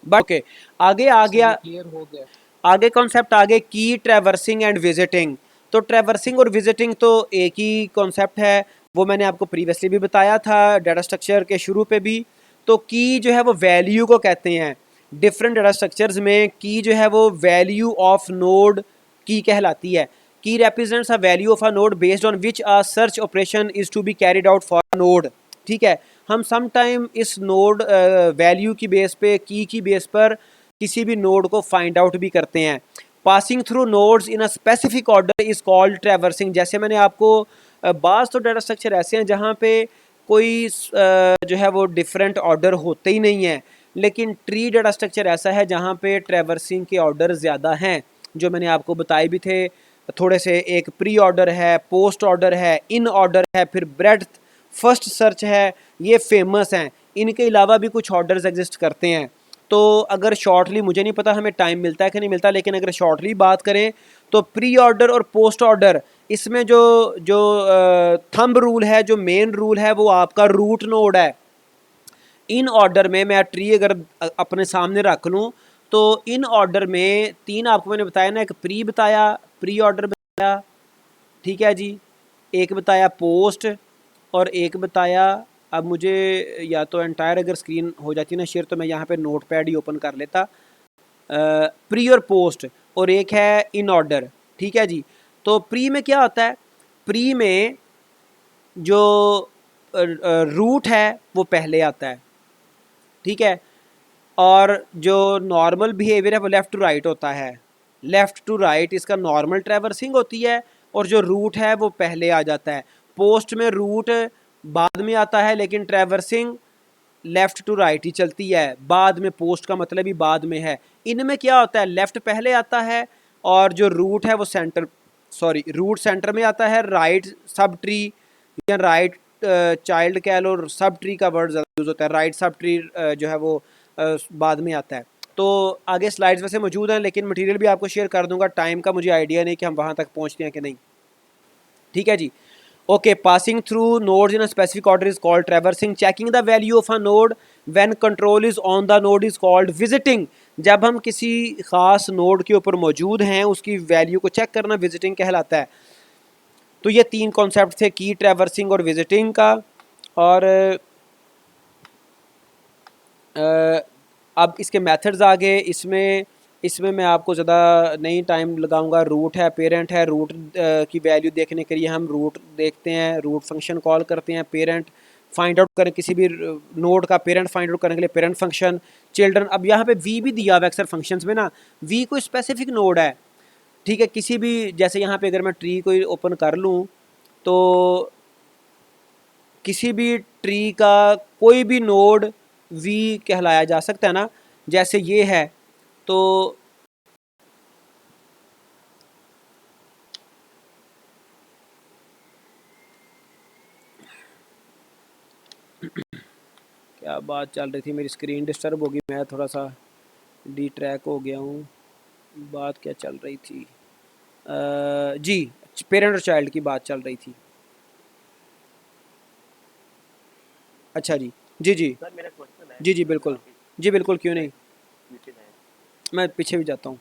बट ओके, आगे आ गया, क्लियर हो गया। आगे कॉन्सेप्ट आगे की ट्रैवर्सिंग एंड विजिटिंग। तो ट्रैवर्सिंग और विजिटिंग तो एक ही कॉन्सेप्ट है, वो मैंने आपको प्रीवियसली भी बताया था डाटा स्ट्रक्चर के शुरू पे भी। तो की जो है वो वैल्यू को कहते हैं। डिफरेंट डाटा स्ट्रक्चर्स में की जो है वो वैल्यू ऑफ नोड की कहलाती है। की represents a value of a node based on which a search operation is to be carried out for a node। ठीक है, हम सम टाइम इस नोड वैल्यू की बेस पे, की बेस पर किसी भी नोड को फाइंड आउट भी करते हैं। Passing through nodes in a specific order is called traversing. जैसे मैंने आपको बाज़ तो डाटा स्ट्रक्चर ऐसे हैं जहाँ पे कोई जो है वो डिफरेंट ऑर्डर होते ही नहीं है, लेकिन ट्री डाटा स्ट्रक्चर ऐसा है जहाँ पे ट्रैवर्सिंग के ऑर्डर ज़्यादा हैं, जो मैंने आपको बताए भी थे थोड़े से। एक प्री ऑर्डर है, पोस्ट ऑर्डर है, इन ऑर्डर है, फिर ब्रेड्थ, फर्स्ट सर्च है, ये फेमस हैं। इनके अलावा भी कुछ ऑर्डर्स एग्जिस्ट करते हैं। तो अगर शॉर्टली, मुझे नहीं पता हमें टाइम मिलता है कि नहीं मिलता, लेकिन अगर शॉर्टली बात करें तो प्री ऑर्डर और पोस्ट ऑर्डर, इसमें जो जो थंब रूल है, जो मेन रूल है, वो आपका रूट नोड है। इन ऑर्डर में मैं ट्री अगर अपने सामने रख लूँ तो इन ऑर्डर में 3 आपको मैंने बताया ना, एक प्री बताया, प्री ऑर्डर बताया, ठीक है जी, एक बताया पोस्ट और एक बताया, अब मुझे या तो एंटायर अगर स्क्रीन हो जाती ना शेयर तो मैं यहाँ पे नोट पैड ही ओपन कर लेता। प्री और पोस्ट, और एक है इन ऑर्डर, ठीक है जी। तो प्री में क्या होता है, प्री में जो रूट है वो पहले आता है, ठीक है, और जो नॉर्मल बिहेवियर है वो लेफ़्ट टू राइट होता है। लेफ़्ट टू राइट इसका नॉर्मल ट्रैवर्सिंग होती है और जो रूट है वो पहले आ जाता है। पोस्ट में रूट बाद में आता है लेकिन ट्रैवर्सिंग लेफ़्ट टू राइट ही चलती है, बाद में पोस्ट का मतलब ही बाद में है। इनमें क्या होता है, लेफ़्ट पहले आता है और जो रूट है वो सेंटर, सॉरी रूट सेंटर में आता है, राइट सब ट्री या राइट चाइल्ड कह लो, सब ट्री का वर्ड ज़्यादा यूज़ होता है, राइट सब ट्री जो है वो बाद में आता है। तो आगे स्लाइड्स वैसे मौजूद हैं लेकिन मटेरियल भी आपको शेयर कर दूंगा, टाइम का मुझे आइडिया नहीं कि हम वहाँ तक पहुँचते हैं कि नहीं, ठीक है जी। Okay, passing through nodes in a specific order is called traversing. Checking the value of a node when control is on the node is called visiting. जब हम किसी खास नोड के ऊपर मौजूद हैं उसकी वैल्यू को चेक करना विजिटिंग कहलाता है। तो ये 3 कॉन्सेप्ट थे, की, ट्रैवर्सिंग और विजिटिंग का। और अब इसके मेथड्स आ गए। इसमें मैं आपको ज़्यादा नहीं टाइम लगाऊंगा। रूट है, पेरेंट है, रूट की वैल्यू देखने के लिए हम रूट देखते हैं, रूट फंक्शन कॉल करते हैं। पेरेंट फाइंड आउट करें, किसी भी नोड का पेरेंट फाइंड आउट करने के लिए पेरेंट फंक्शन। चिल्ड्रन, अब यहाँ पे वी भी दिया हुआ अक्सर फंक्शंस में ना, वी कोई स्पेसिफिक नोड है, ठीक है, किसी भी, जैसे यहाँ पे अगर मैं ट्री कोई ओपन कर लूँ तो किसी भी ट्री का कोई भी नोड वी कहलाया जा सकता है ना, जैसे ये है। तो क्या बात चल रही थी, मेरी स्क्रीन डिस्टर्ब होगी, मैं थोड़ा सा डी ट्रैक हो गया हूँ। बात क्या चल रही थी, जी, पेरेंट और चाइल्ड की बात चल रही थी। अच्छा जी, जी जी सर मेरा क्वेश्चन है, जी जी बिल्कुल, जी बिल्कुल, क्यों नहीं, नीचे है। मैं पीछे भी जाता हूँ।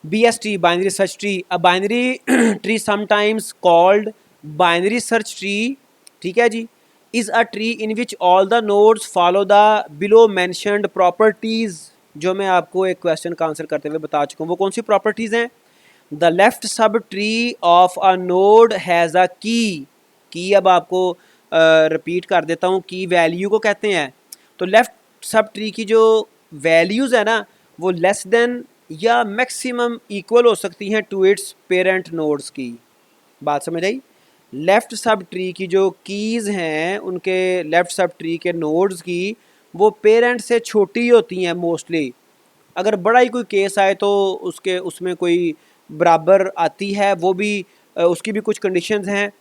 BST, binary search tree. A binary tree sometimes called binary search tree, ठीक है जी, is a tree in which all the nodes follow the below mentioned properties. जो मैं आपको एक क्वेश्चन का आंसर करते हुए बता चुका हूँ, वो कौन सी प्रॉपर्टीज़ हैं। The left sub tree of a node has a की, अब आपको रिपीट कर देता हूँ, की वैल्यू को कहते हैं। तो लेफ्ट सब ट्री की जो वैल्यूज़ है ना वो लेस देन या मैक्सिमम इक्वल हो सकती हैं टू इट्स पेरेंट नोड्स की। बात समझ आई। लेफ़्ट सब ट्री की जो कीज़ हैं उनके लेफ़्ट सब ट्री के नोड्स की वो पेरेंट से छोटी होती हैं मोस्टली। अगर बड़ा ही कोई केस आए तो उसके उसमें कोई बराबर आती है, वो भी उसकी भी कुछ कंडीशंस हैं,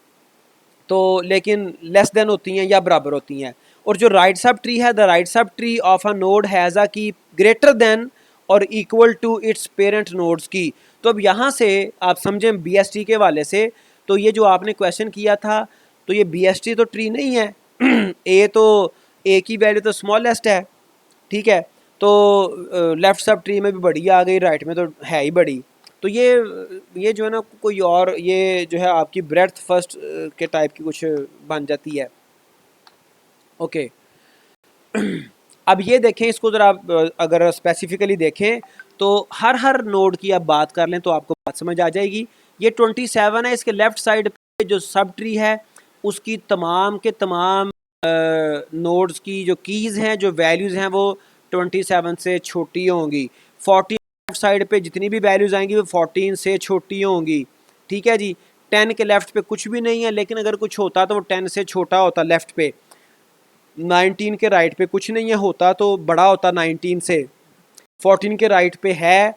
तो लेकिन लेस देन होती हैं या बराबर होती हैं। और जो राइट सब ट्री है, the right subtree of a node has a key greater than और equal to its parent nodes की। तो अब यहाँ से आप समझें BST के वाले से, तो ये जो आपने क्वेश्चन किया था, तो ये BST तो ट्री नहीं है ए तो ए की वैल्यू तो स्मॉलेस्ट है, ठीक है, तो लेफ्ट सब ट्री में भी बड़ी आ गई, राइट में तो है ही बड़ी। तो ये जो है ना कोई और ये जो है आपकी ब्रेथ फर्स्ट के टाइप की कुछ बन जाती है। ओके अब ये देखें इसको ज़रा आप अगर स्पेसिफिकली देखें तो हर नोड की आप बात कर लें तो आपको बात समझ आ जाएगी। ये 27 है, इसके लेफ़्ट साइड पे जो सब ट्री है उसकी तमाम के तमाम नोड्स की जो कीज़ हैं, जो वैल्यूज़ हैं, वो 27 से छोटी होंगी। 14 लेफ्ट साइड पे जितनी भी वैल्यूज़ आएंगी वो 14 से छोटी होंगी, ठीक है जी। 10 के लेफ़्ट पे कुछ भी नहीं है, लेकिन अगर कुछ होता तो वो 10 से छोटा होता लेफ़्ट पे। 19 के राइट पे कुछ नहीं है, होता तो बड़ा होता 19 से। 14 के राइट पे है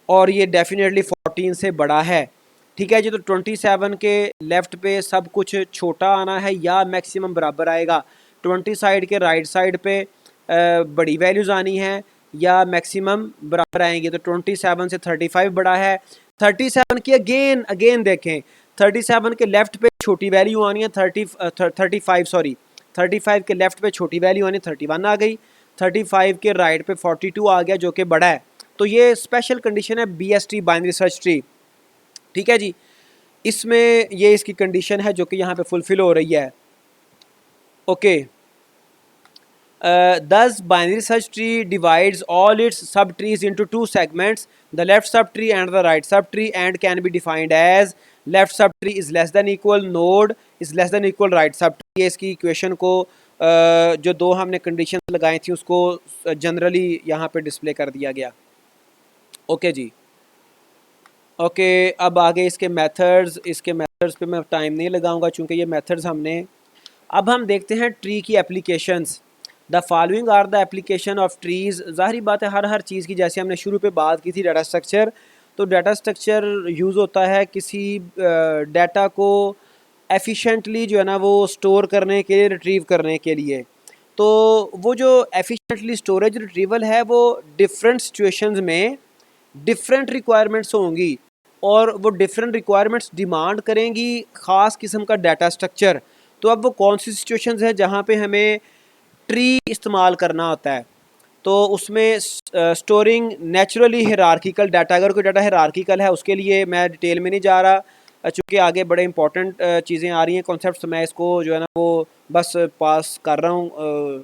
और ये डेफिनेटली 14 से बड़ा है, ठीक है जी। तो 27 के लेफ़्ट पे सब कुछ छोटा आना है या मैक्सिमम बराबर आएगा। 20 साइड के राइट साइड पे बड़ी वैल्यूज़ आनी है या मैक्सिमम बराबर आएंगे। तो 27 से 35 बड़ा है। 37 की अगेन देखें, 37 के लेफ़्ट पे छोटी वैल्यू आनी है 35 के लेफ़्ट पे छोटी वैल्यू आनी 31 आ गई। 35 के राइट पे 42 आ गया जो कि बड़ा है। तो ये स्पेशल कंडीशन है BST बाइनरी सर्च ट्री, ठीक है जी। इसमें ये इसकी कंडीशन है जो कि यहाँ पे फुलफिल हो रही है। Okay thus binary search tree divides all its subtrees into two segments, the left subtree and the right subtree, and can be defined as left subtree is less than equal node is less than equal right subtree। ये इसकी इक्वेशन को जो दो हमने कंडीशन लगाई थी उसको जनरली यहाँ पे डिस्प्ले कर दिया गया। ओके जी, ओके अब आगे इसके मेथड्स पे मैं टाइम नहीं लगाऊंगा चूँकि ये मेथड्स हमने। अब हम देखते हैं ट्री की applications. The following are the application of trees. ज़ाहिर बात है हर चीज़ की, जैसे हमने शुरू पे बात की थी डाटा स्ट्रक्चर, तो डाटा स्ट्रक्चर यूज़ होता है किसी डाटा को एफिशिएंटली जो है ना वो स्टोर करने के लिए, रिट्रीव करने के लिए। तो वो जो एफिशिएंटली स्टोरेज रिट्रीवल है वो डिफरेंट सिचुएशंस में डिफरेंट रिक्वायरमेंट्स होंगी और वो डिफरेंट रिक्वायरमेंट्स डिमांड करेंगी ख़ास किस्म का डाटा स्ट्रक्चर। तो अब वो कौन सी सिचुएशंस है जहाँ पे हमें ट्री इस्तेमाल करना होता है, तो उसमें स्टोरिंग नेचुरली हिरार्किकल डाटा। अगर कोई डाटा हिरार्किकल है उसके लिए मैं डिटेल में नहीं जा रहा चूँकि आगे बड़े इंपॉर्टेंट चीज़ें आ रही हैं, कॉन्सेप्ट्स, मैं इसको जो है ना वो बस पास कर रहा हूँ।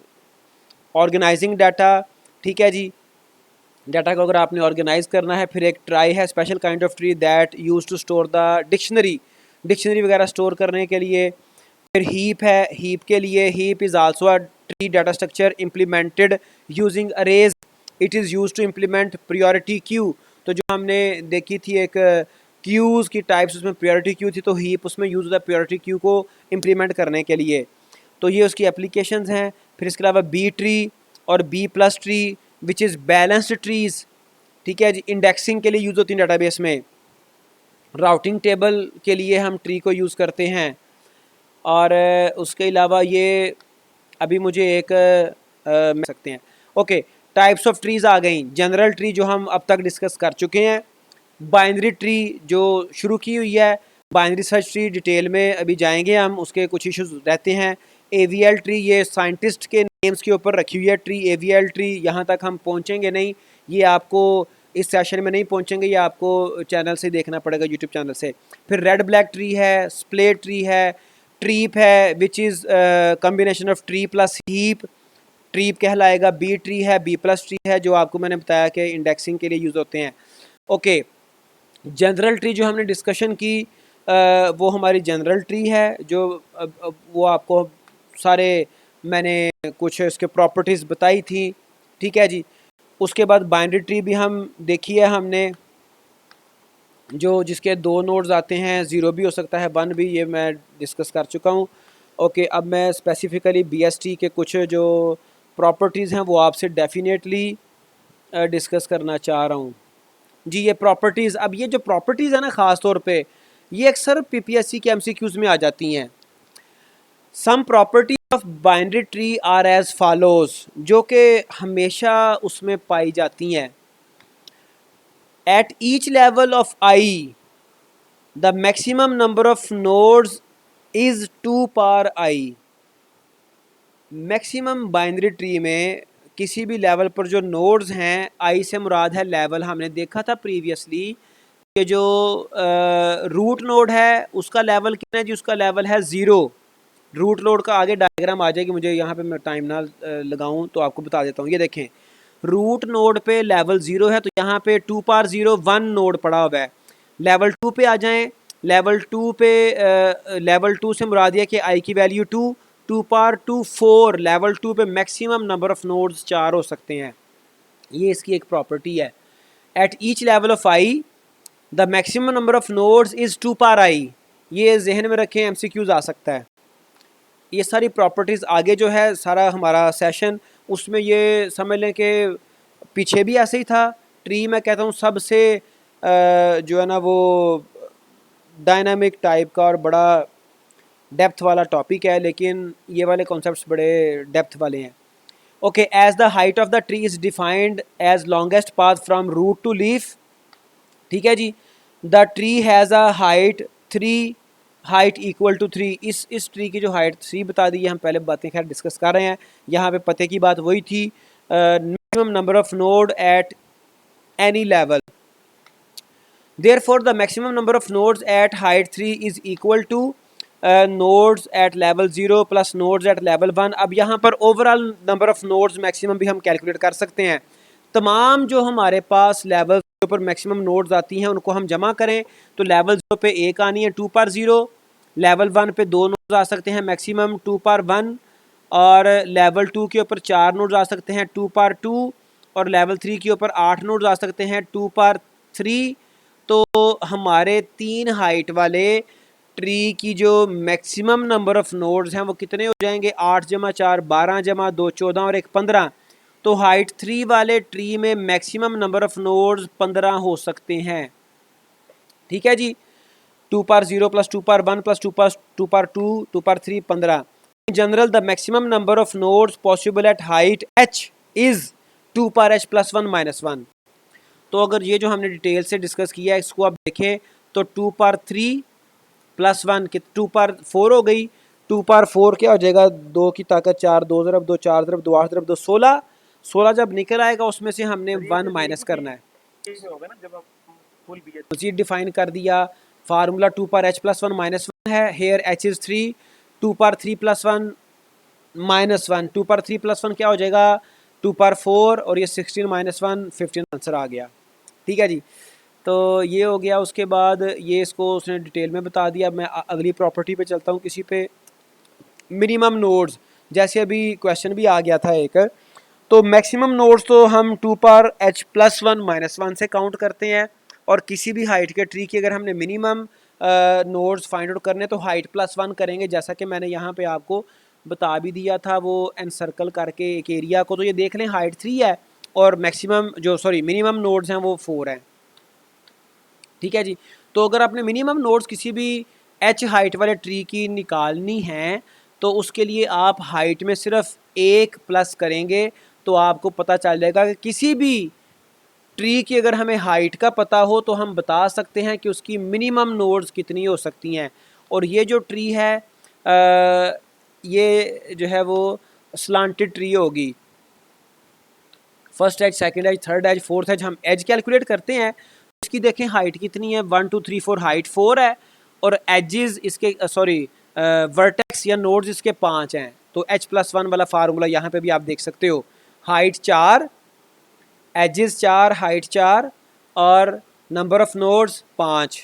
ऑर्गेनाइजिंग डाटा, ठीक है जी। डाटा को अगर आपने ऑर्गेनाइज करना है, फिर एक ट्राई है special kind of tree that use to store the dictionary वगैरह स्टोर करने के लिए। फिर हीप है, हीप के लिए heap is also a tree data structure implemented using arrays. It is use to implement priority queue. तो जो हमने देखी थी एक क्यूज़ की टाइप्स, उसमें प्रियोरिटी क्यू थी, तो हीप उसमें यूज़ होता है प्रियोरिटी क्यू को इम्प्लीमेंट करने के लिए। तो ये उसकी एप्लीकेशंस हैं। फिर इसके अलावा बी ट्री और B plus tree which is balanced trees, ठीक है जी। इंडेक्सिंग के लिए यूज़ होती है डाटाबेस में। राउटिंग टेबल के लिए हम ट्री को यूज़ करते हैं। और उसके अलावा ये अभी मुझे एक मिल सकते हैं। ओके, टाइप्स ऑफ ट्रीज़ आ गई। जनरल ट्री जो हम अब तक डिस्कस कर चुके हैं। बाइनरी ट्री जो शुरू की हुई है। बाइनरी सर्च ट्री डिटेल में अभी जाएंगे हम, उसके कुछ इश्यूज रहते हैं। AVL ट्री ये साइंटिस्ट के नेम्स के ऊपर रखी हुई है ट्री। AVL ट्री यहाँ तक हम पहुँचेंगे नहीं, ये आपको इस सेशन में नहीं पहुँचेंगे, ये आपको चैनल से देखना पड़ेगा, यूट्यूब चैनल से। फिर रेड ब्लैक ट्री है, स्प्लेट ट्री है, ट्रीप है which is combination of tree plus heap, trip कहलाएगा। बी ट्री है, बी प्लस ट्री है, जो आपको मैंने बताया कि इंडेक्सिंग के लिए यूज़ होते हैं। ओके, जनरल ट्री जो हमने डिस्कशन की वो हमारी जनरल ट्री है, जो वो आपको सारे मैंने कुछ इसके प्रॉपर्टीज़ बताई थी, ठीक है जी। उसके बाद बाइनरी ट्री भी हम देखी है हमने, जो जिसके दो नोड्स आते हैं, ज़ीरो भी हो सकता है, वन भी, ये मैं डिस्कस कर चुका हूँ। ओके, अब मैं स्पेसिफ़िकली BST के कुछ जो प्रॉपर्टीज़ हैं वो आपसे डेफिनेटली डिस्कस करना चाह रहा हूँ जी। ये प्रॉपर्टीज़, अब ये जो प्रॉपर्टीज़ है ना ख़ास तौर पे ये अक्सर PPSC के MCQs में आ जाती हैं। Some property of binary tree are as follows, जो कि हमेशा उसमें पाई जाती हैं। At each level of I, the maximum number of nodes is 2 power i. Maximum binary tree में किसी भी लेवल पर जो नोड्स हैं, आई से मुराद है लेवल। हमने देखा था प्रीवियसली कि जो रूट नोड है उसका लेवल कितना है जी, उसका लेवल है 0। रूट नोड का आगे डायग्राम आ जाएगी, मुझे यहाँ पे मैं टाइम ना लगाऊं तो आपको बता देता हूँ। ये देखें, रूट नोड पे लेवल 0 है, तो यहाँ पे 2 पार 0 1 नोड पड़ा हुआ है। लेवल 2 पे आ जाएं, लेवल 2 पे लेवल 2 से मुराद है कि आई की वैल्यू 2, 2 पार 2 4। लेवल 2 पे मैक्सिमम नंबर ऑफ नोड्स 4 हो सकते हैं, ये इसकी एक प्रॉपर्टी है। Eight each level of I the maximum number of nodes is 2 power आई। ये जहन में रखें, MCQs आ सकता है। ये सारी प्रॉपर्टीज़ आगे जो है सारा हमारा सेशन, उसमें ये समझ लें कि पीछे भी ऐसे ही था। ट्री मैं कहता हूँ सबसे जो है ना वो डायनामिक टाइप का और बड़ा डेप्थ वाला टॉपिक है, लेकिन ये वाले कॉन्सेप्ट्स बड़े डेप्थ वाले हैं। Okay, as the height of the tree is defined as longest path from root to leaf. ठीक है जी, the tree has a height 3, height equal to 3। इस ट्री की जो हाइट 3 बता दी है, हम पहले बातें खैर डिस्कस कर रहे हैं। यहाँ पे पते की बात वही थी, minimum number of node at any level. Therefore the maximum number of nodes at height 3 is equal to nodes at level 0 plus nodes at level 1। अब यहाँ पर overall number of nodes maximum भी हम कैलकुलेट कर सकते हैं। तमाम जो हमारे पास लेवल पर मैक्सिमम नोड्स आती हैं उनको हम जमा करें तो लेवल 0 पे 1 आनी है 2 पार 0, लेवल 1 पे 2 नोड्स आ सकते हैं मैक्सिमम 2 पार 1, और लेवल 2 के ऊपर 4 नोड्स आ सकते हैं 2 पार 2, और लेवल 3 के ऊपर 8 नोड्स आ सकते हैं 2 पार 3। तो हमारे 3 हाइट वाले ट्री की जो मैक्सिमम नंबर ऑफ नोड्स हैं वो कितने हो जाएंगे, 8 जमा 4 12 जमा 2 14 और 1 15। तो हाइट 3 वाले ट्री में मैक्सिमम नंबर ऑफ नोड्स 15 हो सकते हैं। ठीक है जी, 2 power 0 plus 2 power 1 plus 2 power 2 2 power 3 15। In general the maximum number of nodes possible at height h is 2 power h plus 1 minus 1। तो अगर ये जो हमने डिटेल से डिस्कस किया है इसको आप देखें तो 2 पार 3 प्लस 1 कि 2 पार 4 हो गई। 2 पार 4 क्या हो जाएगा, 2 की ताकत 4, 2 ज़रब 2 4 ज़रब 2 8 ज़रब 2 16। 16 जब निकल आएगा उसमें से हमने 1 माइनस करना है। होगा ना जब आप फुल BS मजीद डिफाइन कर दिया। Formula 2 power h plus 1 minus 1 है, here h is 3, 2 power 3 plus 1 minus 1, 2 power 3 plus 1 क्या हो जाएगा 2 पार 4, और ये 16 माइनस 1 15 आंसर आ गया। ठीक है जी, तो ये हो गया। उसके बाद ये इसको उसने डिटेल में बता दिया। मैं अगली प्रॉपर्टी पे चलता हूँ, किसी पे मिनिमम नोड्स, जैसे अभी क्वेश्चन भी आ गया था एक, तो मैक्सिमम नोड्स तो हम 2 पार h प्लस 1 माइनस 1 से काउंट करते हैं, और किसी भी हाइट के ट्री की अगर हमने मिनिमम नोड्स फाइंड आउट करने तो हाइट प्लस 1 करेंगे, जैसा कि मैंने यहाँ पे आपको बता भी दिया था वो एनसर्कल करके एक एरिया को। तो ये देख लें हाइट 3 है और मैक्सिमम जो मिनिमम नोड्स हैं वो 4 हैं। ठीक है जी, तो अगर आपने मिनिमम नोड्स किसी भी h हाइट वाले ट्री की निकालनी है तो उसके लिए आप हाइट में सिर्फ 1 प्लस करेंगे तो आपको पता चल जाएगा कि किसी भी ट्री की अगर हमें हाइट का पता हो तो हम बता सकते हैं कि उसकी मिनिमम नोड्स कितनी हो सकती हैं। और ये जो ट्री है ये जो है वो स्लांटेड ट्री होगी, first edge, second edge, third edge, fourth edge, हम एज कैलकुलेट करते हैं। इसकी देखें हाइट कितनी है, 1 2 3 4, हाइट 4 है, और एजेस इसके वर्टेक्स या नोड्स इसके 5 हैं। तो h प्लस 1 वाला फार्मूला यहाँ पे भी आप देख सकते हो, हाइट 4, एजेस 4, हाइट 4 और number of nodes 5।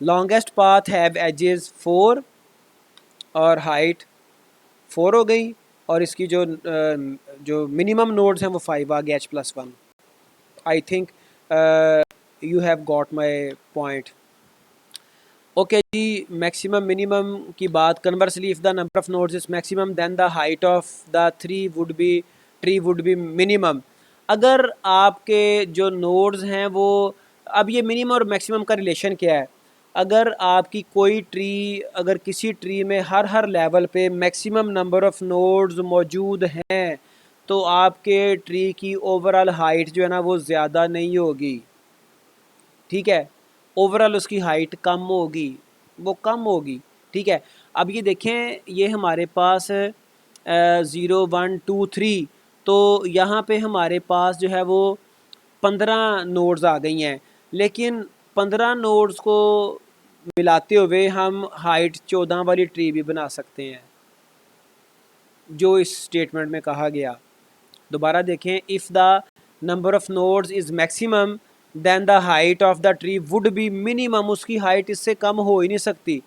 Longest path have edges 4 और हाइट 4 हो गई, और इसकी जो मिनिमम नोड्स हैं वो 5 आ गए h plus 1। I think you have got my point. Okay जी, मैक्सिमम मिनिमम की बात, conversely if the number of nodes is maximum then the height of the tree would be minimum. अगर आपके जो नोड्स हैं वो, अब ये मिनिमम और मैक्सिमम का रिलेशन क्या है, अगर आपकी कोई ट्री, अगर किसी ट्री में हर लेवल पे मैक्सिमम नंबर ऑफ नोड्स मौजूद हैं तो आपके ट्री की ओवरऑल हाइट जो है ना वो ज़्यादा नहीं होगी। ठीक है, ओवरऑल उसकी हाइट कम होगी, वो कम होगी। ठीक है, अब ये देखें, ये हमारे पास 0 1 2 3, तो यहाँ पे हमारे पास जो है वो 15 नोड्स आ गई हैं, लेकिन 15 नोड्स को मिलाते हुए हम हाइट 14 वाली ट्री भी बना सकते हैं, जो इस स्टेटमेंट में कहा गया। दोबारा देखें, if the number of nodes is maximum then the height of the tree would be minimum, उसकी हाइट इससे कम हो ही नहीं सकती।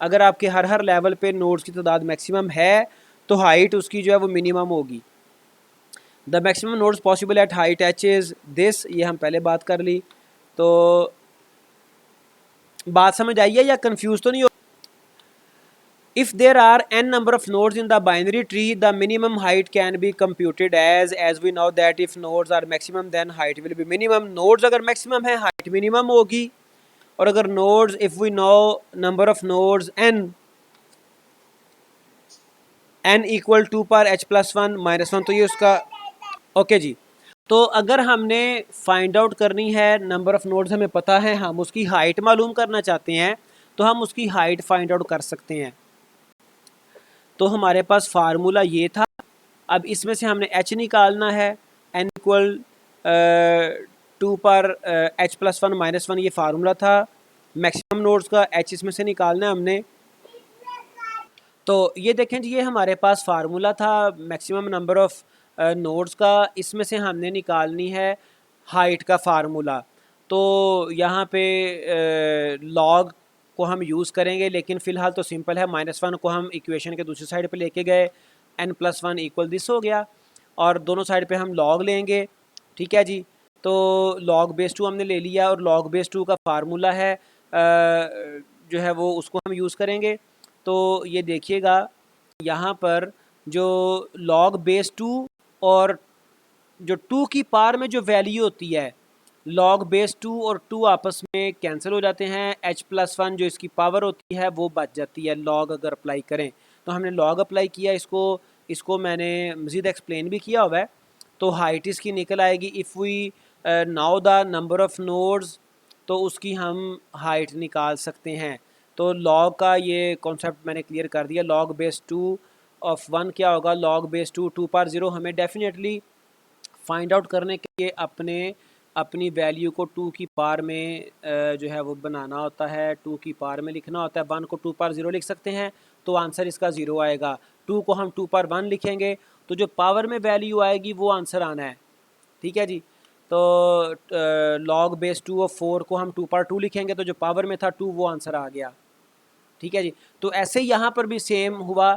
अगर आपके हर लेवल पे नोड्स की तादाद मैक्सिमम है तो हाइट उसकी जो है वो मिनिमम होगी। The maximum nodes possible at height H is this, ये हम पहले बात कर ली। तो बात समझ आई है या कंफ्यूज तो नहीं हो? If there are n number of nodes in the binary tree, the minimum height can be computed as we know that if nodes are maximum then height will be minimum. Nodes अगर maximum है height minimum होगी, और अगर nodes if we know number of nodes n equal 2 पर h plus 1 minus 1, तो ये उसका ओके जी। तो अगर हमने फाइंड आउट करनी है नंबर ऑफ नोड्स, हमें पता है, हम उसकी हाइट मालूम करना चाहते हैं, तो हम उसकी हाइट फाइंड आउट कर सकते हैं। तो हमारे पास फार्मूला ये था। अब इसमें से हमने h निकालना है, n इक्वल 2 पर h प्लस 1 माइनस 1, ये फार्मूला था मैक्सिमम नोड्स का। h इसमें से निकालना है हमने। तो ये देखें जी, ये हमारे पास फार्मूला था मैक्सिमम नंबर ऑफ नोड्स का, इसमें से हमने निकालनी है हाइट का फार्मूला। तो यहाँ पे लॉग को हम यूज़ करेंगे, लेकिन फ़िलहाल तो सिंपल है। -1 को हम इक्वेशन के दूसरी साइड पे लेके गए, n+1 इक्वल दिस हो गया, और दोनों साइड पे हम लॉग लेंगे। ठीक है जी, तो लॉग बेस 2 हमने ले लिया, और लॉग बेस 2 का फार्मूला है जो है वो उसको हम यूज़ करेंगे। तो ये देखिएगा यहाँ पर जो लॉग बेस 2 और जो 2 की पावर में जो वैल्यू होती है, लॉग बेस 2 और 2 आपस में कैंसिल हो जाते हैं, h+1 जो इसकी पावर होती है वो बच जाती है लॉग अगर अप्लाई करें। तो हमने लॉग अप्लाई किया, इसको मैंने मज़ीद एक्सप्लेन भी किया हुआ है। तो हाइट इसकी निकल आएगी if we know the number of nodes, तो उसकी हम हाइट निकाल सकते हैं। तो लॉग का ये कॉन्सेप्ट मैंने क्लियर कर दिया। लॉग बेस 2 ऑफ 1 क्या होगा, लॉग बेस 2 2 पर 0। हमें डेफिनेटली फाइंड आउट करने के लिए अपनी वैल्यू को 2 की पावर में जो है वो बनाना होता है, 2 की पावर में लिखना होता है। 1 को 2 पर 0 लिख सकते हैं, तो आंसर इसका 0 आएगा। 2 को हम 2 पर 1 लिखेंगे, तो जो पावर में वैल्यू आएगी वो आंसर आना है। ठीक है जी, तो लॉग बेस 2 और 4 को हम 2 पर 2 लिखेंगे, तो जो पावर में था 2 वो आंसर आ गया। ठीक है जी, तो ऐसे ही यहाँ पर भी सेम हुआ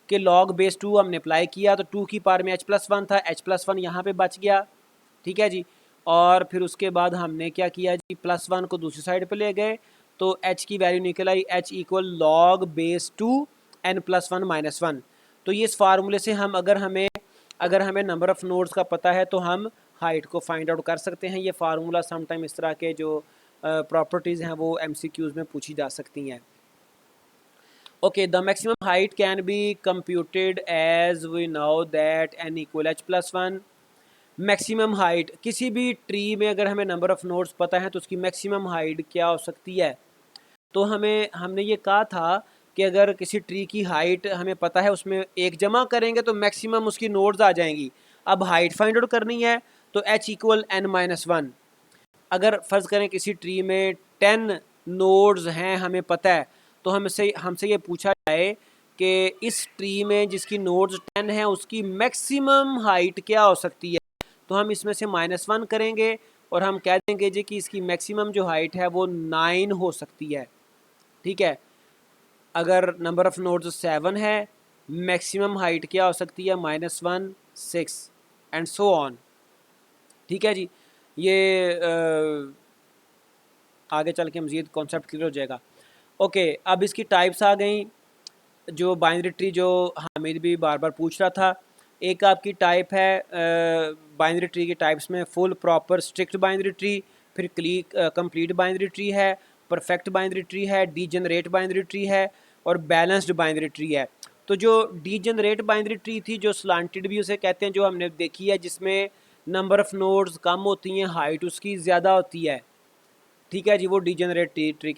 कि लॉग बेस 2 हमने अप्लाई किया, तो 2 की पावर में h+1 था, h+1 यहाँ पे बच गया। ठीक है जी, और फिर उसके बाद हमने क्या किया जी, +1 को दूसरी साइड पे ले गए, तो h की वैल्यू निकल आई, h equal log base 2 n+1 -1। तो ये इस फार्मूले से हम अगर हमें नंबर ऑफ़ नोड्स का पता है तो हम हाइट को फाइंड आउट कर सकते हैं। ये फार्मूला समटाइम इस तरह के जो प्रॉपर्टीज़ हैं वो MCQs में पूछी जा सकती हैं। Okay, the maximum height can be computed as we know that n equal h+1। Maximum height किसी भी ट्री में अगर हमें नंबर ऑफ़ नोड्स पता है तो उसकी मैक्सिमम हाइट क्या हो सकती है। तो हमने ये कहा था कि अगर किसी ट्री की हाइट हमें पता है, उसमें एक जमा करेंगे तो मैक्सिमम उसकी नोड्स आ जाएंगी। अब हाइट फाइंड आउट करनी है तो h इक्वल n-1। अगर फ़र्ज़ करें किसी ट्री में 10 नोड्स हैं, हमें पता है, तो हमसे ये पूछा जाए कि इस ट्री में जिसकी नोड्स 10 हैं उसकी मैक्सिमम हाइट क्या हो सकती है। तो हम इसमें से -1 करेंगे और हम कह देंगे जी कि इसकी मैक्सिमम जो हाइट है वो 9 हो सकती है। ठीक है, अगर नंबर ऑफ़ नोड्स 7 है, मैक्सिमम हाइट क्या हो सकती है, -1 6 एंड सो ऑन। ठीक है जी, ये आगे चल के मज़ीद कॉन्सेप्ट क्लियर हो जाएगा। ओके, अब इसकी टाइप्स आ गई, जो बाइनरी ट्री जो हामिद भी बार बार पूछ रहा था। एक आपकी टाइप है बाइनरी ट्री की टाइप्स में full, proper, strict binary tree, फिर कंप्लीट बाइनरी ट्री है, परफेक्ट बाइनरी ट्री है, डीजनरेट बाइनरी ट्री है, और बैलेंस्ड बाइनरी ट्री है। तो जो डीजनरेट बाइनरी ट्री थी, जो स्लांटेड भी उसे कहते हैं, जो हमने देखी है, जिसमें नंबर ऑफ़ नोड्स कम होती हैं, हाइट उसकी ज़्यादा होती है। ठीक है जी, वो डिजेनरेट ट्री